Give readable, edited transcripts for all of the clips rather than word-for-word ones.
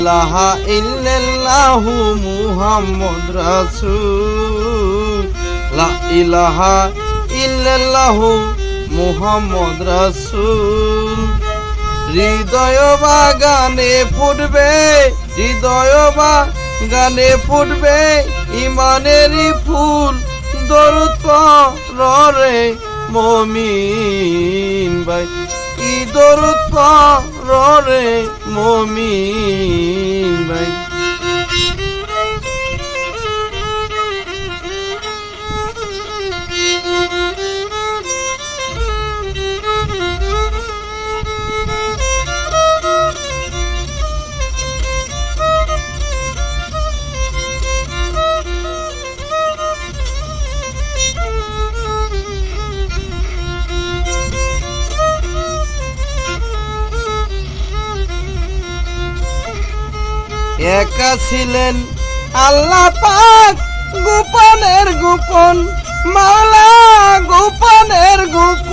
ইলাহা ইল্লাল্লাহু মুহাম্মদ রাসূল, লা ইলাহা ইল্লাল্লাহু মুহাম্মদ রাসূল। হৃদয় বাগানে ফুটবে, হৃদয় বাগানে ফুটবে ইমানেরই ফুল, দরুদ পড়ে মুমিন ভাই, কি দরুদ পড়ে মুমিন ভাই। একা ছিলেন আল্লাহ পাক গোপনের গোপন, মাওলা গোপনের গোপন।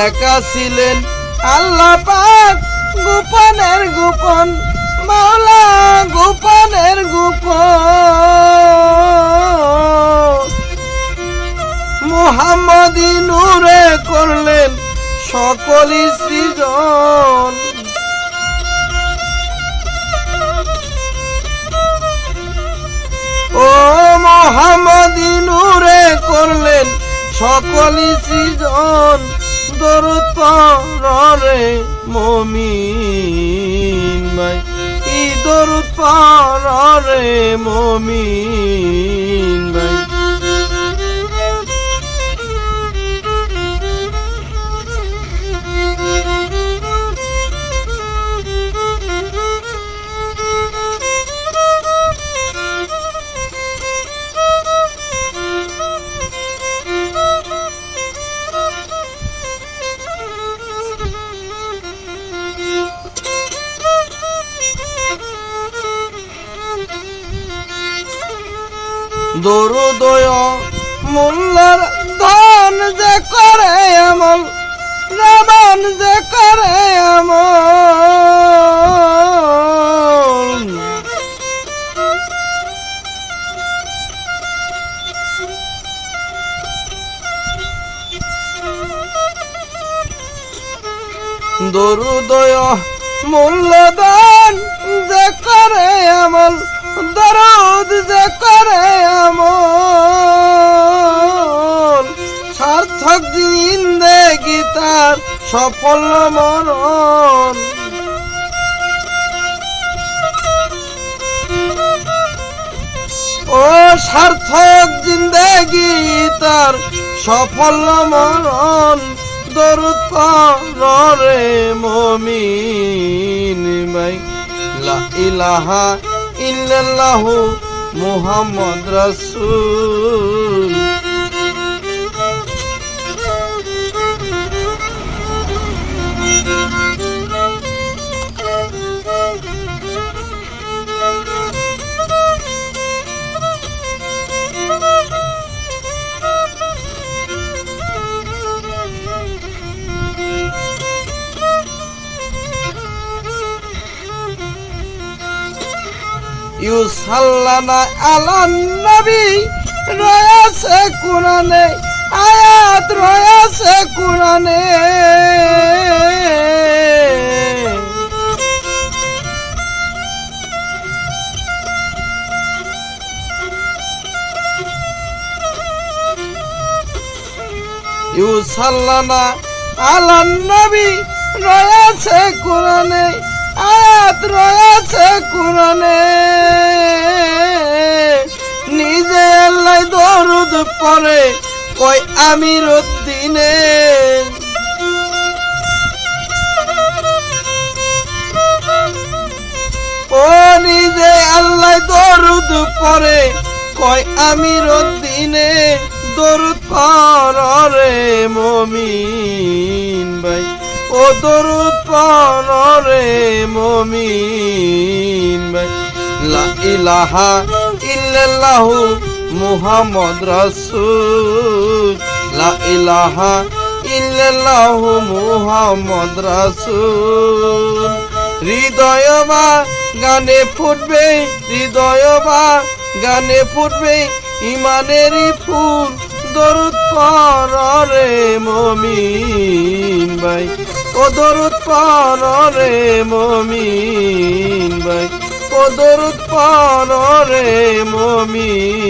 একা ছিলেন আল্লাহ পাক গোপনের গোপন, মাওলা গোপনের গোপন। মুহাম্মদী নূরে করলেন সকলই সৃজন, ও মুহাম্মদী নূরে করলেন সকলই সৃজন, দরুদ পড়ে মুমিন ভাই, কি দরুদ পড়ে মুমিন ভাই। দরুদয় মোল্লার ধন যে করে আমল, রমান যে করে আমল। দরুদয় মোল্লাদান যে করে আমল, দরুদ যে করে আমল। সার্থক জিন্দেগি তার সফল মরণ, ও সার্থক জিন্দেগি তার সফল মরণ, দরুদ পড়ে মুমিন ভাই, লা ইলাহা ইল্লাল্লাহু মুহাম্মদ রাসূল। ইউসাল্লানা আলান নবী রয়েছে কুরআনে, আয়াত রয়েছে কুরআনে। ইউসাল্লানা আলান নবী রয়েছে কুরআনে, আয়াত রয়েছে কুরআনে। নিজে আল্লাহ দরুদ পড়ে কয় আমির উদ্দিনে, ও নিজে আল্লাহ দরুদ পড়ে কয় আমির উদ্দিনে, দরুদ পড়ে মুমিন ভাই, ও ও দরুদ পড়রে মুমিন ভাই। লা ইলাহা ইল্লাল্লাহু মুহাম্মদ রাসূল, লা ইলাহা ইল্লাল্লাহু মুহাম্মদ রাসূল। হৃদয় বা গানে ফুটবে, হৃদয় বা গানে ফুটবে ইমানেরই ফুল, দরুদ পড়রে মুমিন ভাই, ও দরুদ পড়রে মুমিন ভাই, ও দরুদ পড়রে মুমিন।